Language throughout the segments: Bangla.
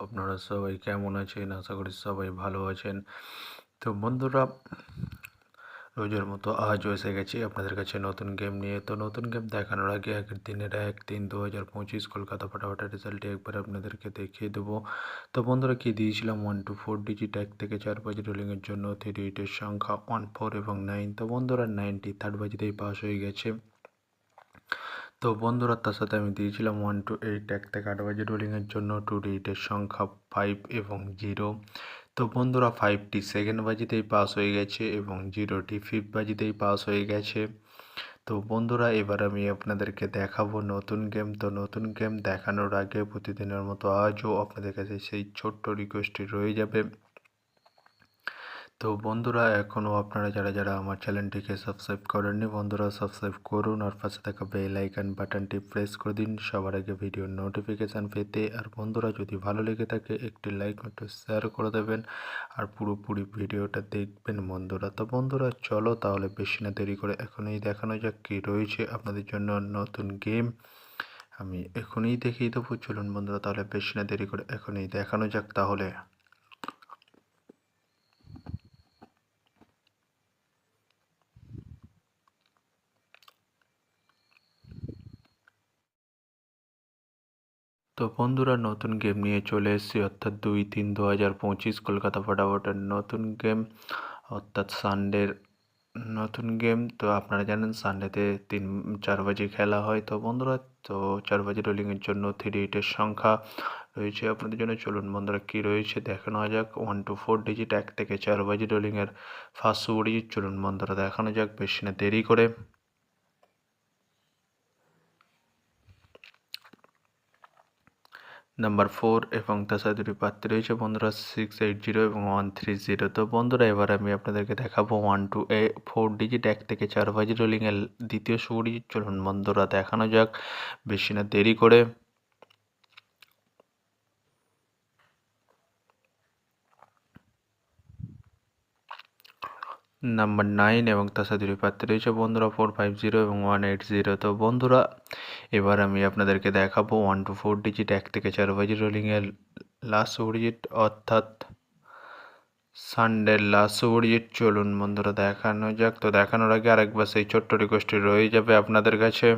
আপনারা সবাই কেমন আছেন? আশা করি সবাই ভালো আছেন। তো বন্ধুরা, রোজের মতো আজও এসে গেছি আপনাদের কাছে নতুন গেম নিয়ে। তো নতুন গেম দেখানোর আগে আগের দিনের 1-3-2025 কলকাতা ফাটাফাটি রেজাল্টটি একবার আপনাদেরকে দেখিয়ে দেবো। তো বন্ধুরা, কি দিয়েছিলাম 1 to 4 ডিজিট 1 থেকে 4 বাজি রোলিংয়ের জন্য 38 এর সংখ্যা 1, 4 এবং 9। তো বন্ধুরা, 9টি থার্ড বাজিতেই পাস হয়ে গেছে। তো বন্ধুরা, তার সাথে আমি দিয়েছিলাম 1 to 8 1 থেকে 8 বাজি রোলিংয়ের জন্য 28 এর সংখ্যা 5 এবং 0। তো বন্ধুরা, 5টি সেকেন্ড বাজিতেই পাস হয়ে গেছে এবং 0টি ফিফথ বাজিতেই পাস হয়ে গেছে। তো বন্ধুরা, এবার আমি আপনাদেরকে দেখাবো নতুন গেম। তো নতুন গেম দেখানোর আগে প্রতিদিনের মতো আজও আপনাদের কাছে সেই ছোট্ট রিকোয়েস্টটি রয়ে যাবে। তো বন্ধুরা, এখনও আপনারা যারা আমার চ্যানেলটিকে সাবস্ক্রাইব করেননি, বন্ধুরা সাবস্ক্রাইব করুন আর পাশে থাকা বেল আইকন বাটনটি প্রেস করে দিন সবার আগে ভিডিওর নোটিফিকেশান পেতে। আর বন্ধুরা, যদি ভালো লেগে থাকে একটি লাইক একটু শেয়ার করে দেবেন আর পুরোপুরি ভিডিওটা দেখবেন বন্ধুরা। তো বন্ধুরা, চলো তাহলে বেশি না দেরি করে এখনই দেখানো যাক কী রয়েছে আপনাদের জন্য নতুন গেম। আমি এখনই দেখিয়ে দেবো। চলুন বন্ধুরা, তাহলে বেশি না দেরি করে এখনই দেখানো যাক তাহলে। তো বন্ধুরা, নতুন গেম নিয়ে চলে এসেছি, অর্থাৎ 2-3-2025 কলকাতা ফাটাফাটের নতুন গেম, অর্থাৎ সানডের নতুন গেম। তো আপনারা জানেন সানডেতে 3-4 বাজে খেলা হয়। তো বন্ধুরা, তো 4 বাজে রোলিংয়ের জন্য 38 এর সংখ্যা রয়েছে আপনাদের জন্য। চলুন বন্ধুরা, কী রয়েছে দেখানো যাক। 1 to 4 ডিজিট 1 থেকে 4 বাজে রোলিংয়ের ফার্স্ট ডিজিট। চলুন বন্ধুরা, দেখানো যাক বেশি না দেরি করে। নাম্বার 4 এবং তার সাথে দুটি প্রার্থী রয়েছে বন্ধুরা, 680 এবং 130। তো বন্ধুরা, এবার আমি আপনাদেরকে দেখাবো 1 to 4 ডিজিট 1 থেকে 4 বাজি রোলিংয়ের দ্বিতীয় ডিজিট। চলুন বন্ধুরা, দেখানো যাক বেশি না দেরি করে। নাম্বার 9 এবং তার সাথে দুটি প্রার্থী রয়েছে বন্ধুরা, 450 এবং 180। তো বন্ধুরা, এবার আমি আপনাদেরকে দেখাবো 1 to 4 ডিজিট 1 থেকে 4 বাজি রোলিংয়ের লাস্ট ডিজিট, অর্থাৎ সানডের লাস্ট ডিজিট। চলুন বন্ধুরা, দেখানো যাক। তো দেখানোর আগে আরেকবার সেই ছোট্ট রিকোয়েস্টটি রয়ে যাবে আপনাদের কাছে।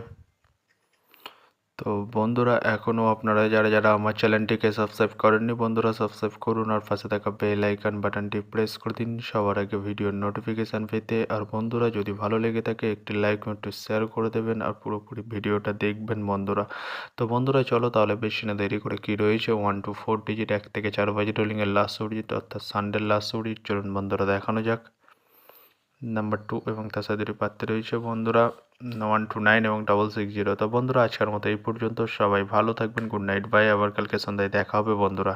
তো বন্ধুরা, এখনও আপনারা যারা আমার চ্যানেলটিকে সাবস্ক্রাইব করেননি, বন্ধুরা সাবস্ক্রাইব করুন আর পাশে থাকা বেল আইকন বাটনটি প্রেস করে দিন সবার আগে ভিডিওর নোটিফিকেশান পেতে। আর বন্ধুরা, যদি ভালো লেগে থাকে একটি লাইক একটু শেয়ার করে দেবেন আর পুরোপুরি ভিডিওটা দেখবেন বন্ধুরা। তো বন্ধুরা, চলো তাহলে বেশি না দেরি করে কী রয়েছে 1 to 4 ডিজিট 1 থেকে 4 বাজি রোলিংয়ের লাস্ট ডিজিট, অর্থাৎ সানডের লাস্ট ডিজিট। চলুন বন্ধুরা, দেখানো যাক। নাম্বার 2 এবং তার সাথে দুটি প্রার্থী রয়েছে বন্ধুরা, 129 এবং 660। তো বন্ধুরা, আজকের মতো এই পর্যন্ত। সবাই ভালো থাকবেন। Good night, bye. আবার কালকে সন্ধ্যায় দেখা হবে বন্ধুরা।